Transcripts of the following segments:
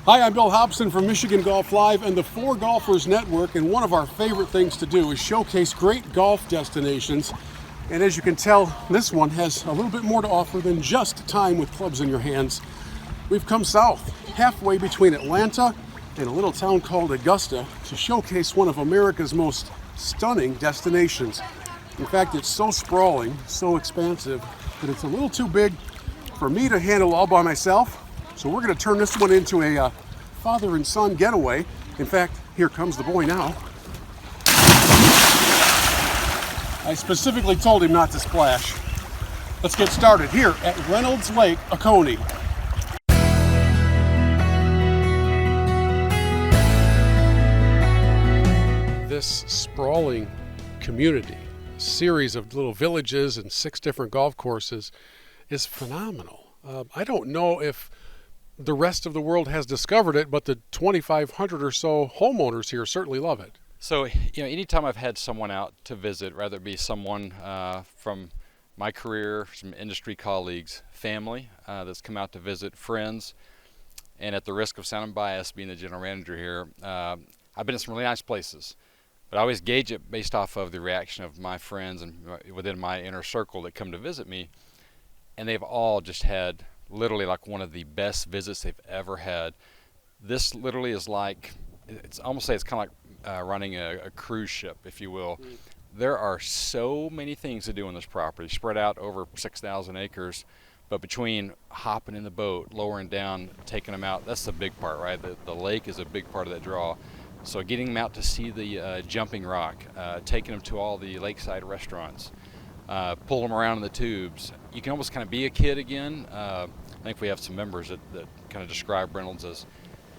Hi, I'm Bill Hobson from Michigan Golf Live and the Fore Golfers Network, and one of our favorite things to do is showcase great golf destinations. And as you can tell, this one has a little bit more to offer than just time with clubs in your hands. We've come south, halfway between Atlanta and a little town called Augusta, to showcase one of America's most stunning destinations. In fact, it's so sprawling, so expansive, that it's a little too big for me to handle all by myself. So we're going to turn this one into a father and son getaway. In fact, here comes the boy now. I specifically told him not to splash. Let's get started here at Reynolds Lake Oconee. This sprawling community, a series of little villages and 6 different golf courses, is phenomenal. I don't know if the rest of the world has discovered it, but the 2,500 or so homeowners here certainly love it. So, anytime I've had someone out to visit, rather it be someone from my career, some industry colleagues, family that's come out to visit, friends, and at the risk of sounding biased being the general manager here, I've been in some really nice places. But I always gauge it based off of the reaction of my friends and within my inner circle that come to visit me, and they've all just had literally like one of the best visits they've ever had. This literally is like, it's almost say it's kind of like running a cruise ship, if you will. There are so many things to do on this property, spread out over 6,000 acres, but between hopping in the boat, lowering down, taking them out, that's the big part, right? The lake is a big part of that draw. So getting them out to see the jumping rock, taking them to all the lakeside restaurants, pull them around in the tubes. You can almost kind of be a kid again. I think we have some members that kind of describe Reynolds as,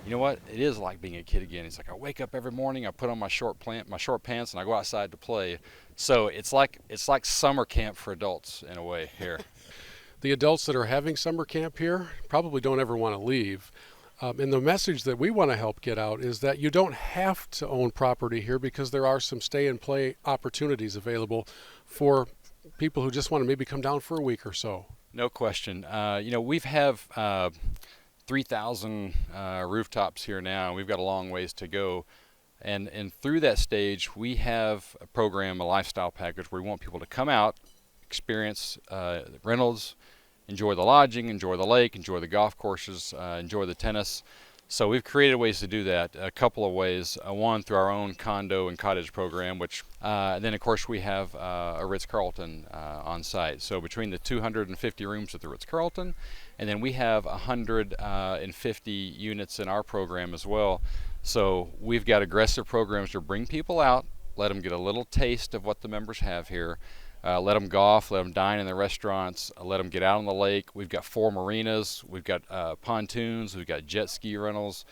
you know what, it is like being a kid again. It's like I wake up every morning, I put on my short pants, and I go outside to play. So it's like summer camp for adults in a way here. The adults that are having summer camp here probably don't ever want to leave. And the message that we want to help get out is that you don't have to own property here, because there are some stay and play opportunities available for people who just want to maybe come down for a week or so. No question. We have 3,000 rooftops here now. We've got a long ways to go. And through that stage, we have a program, a lifestyle package, where we want people to come out, experience Reynolds, enjoy the lodging, enjoy the lake, enjoy the golf courses, enjoy the tennis. So we've created ways to do that, a couple of ways. One, through our own condo and cottage program, which then of course we have a Ritz-Carlton on site. So between the 250 rooms at the Ritz-Carlton, and then we have 150 units in our program as well. So we've got aggressive programs to bring people out, let them get a little taste of what the members have here. Let them golf, let them dine in the restaurants, let them get out on the lake. We've got 4 marinas, we've got pontoons, we've got jet ski rentals.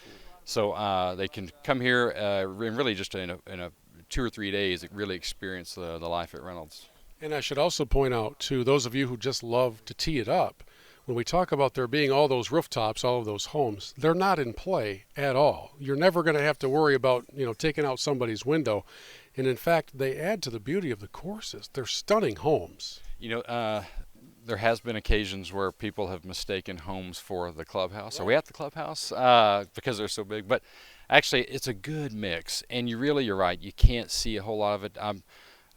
So they can come here and really just in a 2 or 3 days really experience the life at Reynolds. And I should also point out to those of you who just love to tee it up, when we talk about there being all those rooftops, all of those homes, they're not in play at all. You're never going to have to worry about, taking out somebody's window. And in fact, they add to the beauty of the courses. They're stunning homes. There has been occasions where people have mistaken homes for the clubhouse. Right. Are we at the clubhouse? Because they're so big. But actually, it's a good mix. And you're right. You can't see a whole lot of it. I'm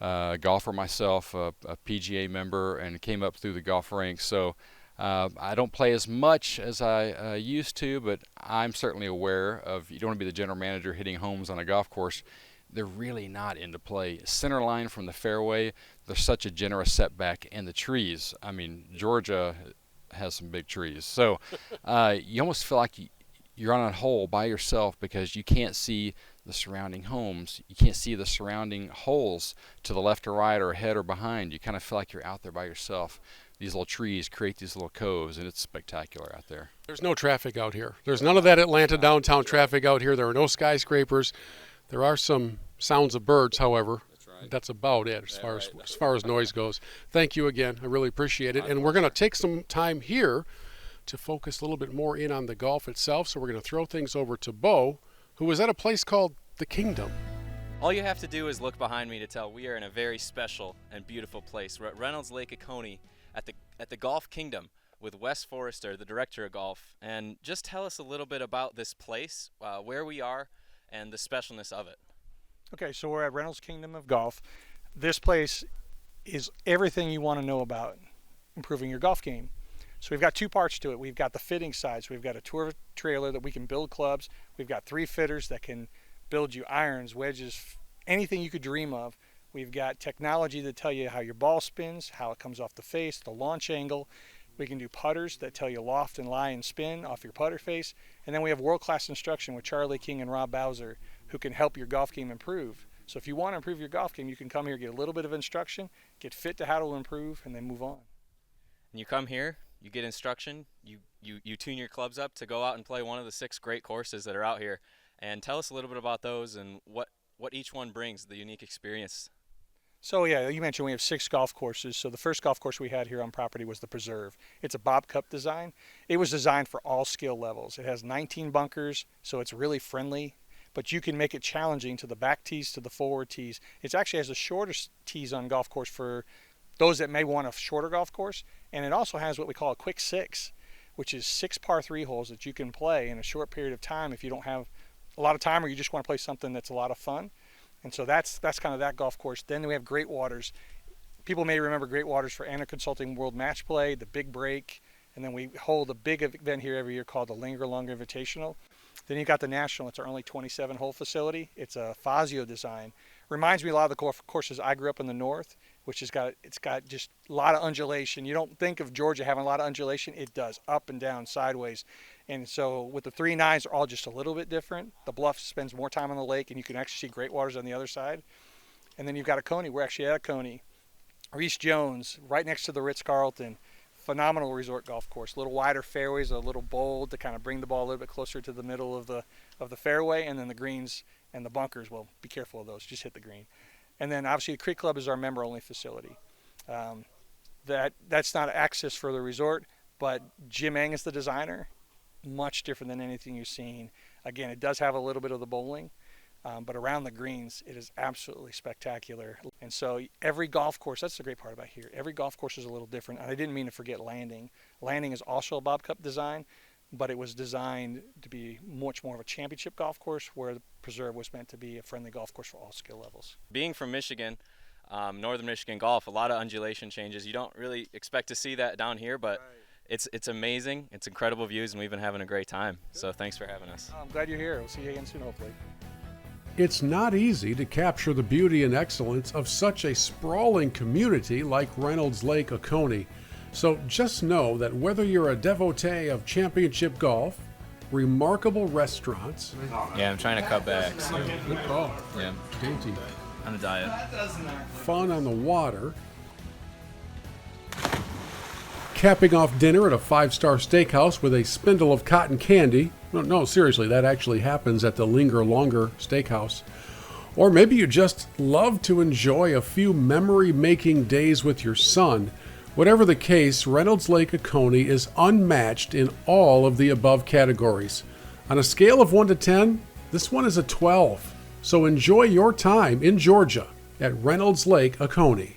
a golfer myself, a PGA member, and came up through the golf ranks. So I don't play as much as I used to, but I'm certainly aware of, you don't want to be the general manager hitting homes on a golf course. They're really not into play. Center line from the fairway, there's such a generous setback, and the trees. I mean, Georgia has some big trees. So you almost feel like you're on a hole by yourself, because you can't see the surrounding homes. You can't see the surrounding holes to the left or right or ahead or behind. You kind of feel like you're out there by yourself. These little trees create these little coves, and it's spectacular out there. There's no traffic out here. There's none of that Atlanta downtown traffic out here. There are no skyscrapers. There are some sounds of birds, however. That's right. That's about it as far as noise goes. Thank you again. I really appreciate it. And we're going to take some time here to focus a little bit more in on the golf itself. So we're going to throw things over to Bo, who is at a place called the Kingdom. All you have to do is look behind me to tell we are in a very special and beautiful place. We're at Reynolds Lake Oconee at the Golf Kingdom, with Wes Forrester, the director of golf, and just tell us a little bit about this place, where we are, and the specialness of it. Okay, so we're at Reynolds Kingdom of Golf. This place is everything you want to know about improving your golf game. So we've got two parts to it. We've got the fitting side. So we've got a tour trailer that we can build clubs. We've got 3 fitters that can build you irons, wedges, anything you could dream of. We've got technology to tell you how your ball spins, how it comes off the face, the launch angle. We can do putters that tell you loft and lie and spin off your putter face. And then we have world-class instruction with Charlie King and Rob Bowser, who can help your golf game improve. So if you want to improve your golf game, you can come here, get a little bit of instruction, get fit to how to improve, and then move on. And you come here, you get instruction, you tune your clubs up to go out and play one of the 6 great courses that are out here. And tell us a little bit about those and what each one brings, the unique experience. So yeah, you mentioned we have 6 golf courses. So the first golf course we had here on property was the Preserve. It's a Bob Cup design. It was designed for all skill levels. It has 19 bunkers, so it's really friendly, but you can make it challenging to the back tees, to the forward tees. It actually has the shortest tees on golf course for those that may want a shorter golf course. And it also has what we call a quick 6, which is 6 par 3 holes that you can play in a short period of time if you don't have a lot of time or you just want to play something that's a lot of fun. And so that's kind of that golf course. Then we have Great Waters. People may remember Great Waters for Anna Consulting World Match Play, the Big Break, and then we hold a big event here every year called the Linger Longer Invitational. Then you got the National. It's our only 27-hole facility. It's a Fazio design. Reminds me a lot of the courses I grew up in the north, which it's got just a lot of undulation. You don't think of Georgia having a lot of undulation. It does, up and down, sideways. And so with the 3 nines, they're all just a little bit different. The Bluff spends more time on the lake, and you can actually see Great Waters on the other side. And then you've got Oconee. We're actually at Oconee. Reese Jones, right next to the Ritz-Carlton. Phenomenal resort golf course. A little wider fairways, a little bold to kind of bring the ball a little bit closer to the middle of the fairway, and then the greens and the bunkers. Well, be careful of those. Just hit the green. And then obviously the Creek Club is our member-only facility. That's not access for the resort, but Jim Eng is the designer. Much different than anything you've seen. Again, it does have a little bit of the bowling, but around the greens, it is absolutely spectacular. And so every golf course, that's the great part about here, every golf course is a little different. And I didn't mean to forget Landing. Landing is also a Bob Cup design, but it was designed to be much more of a championship golf course, where the Preserve was meant to be a friendly golf course for all skill levels. Being from Michigan, northern Michigan golf, a lot of undulation changes. You don't really expect to see that down here, but it's amazing. It's incredible views, and we've been having a great time. So thanks for having us. I'm glad you're here. We'll see you again soon, hopefully. It's not easy to capture the beauty and excellence of such a sprawling community like Reynolds Lake Oconee. So just know that whether you're a devotee of championship golf, remarkable restaurants. Yeah, I'm trying to cut back. So. Good call. Yeah, Dainty. on a diet. Fun on the water. Capping off dinner at a 5-star steakhouse with a spindle of cotton candy. No, seriously, that actually happens at the Linger Longer Steakhouse. Or maybe you just love to enjoy a few memory-making days with your son. Whatever the case, Reynolds Lake Oconee is unmatched in all of the above categories. On a scale of 1 to 10, this one is a 12. So enjoy your time in Georgia at Reynolds Lake Oconee.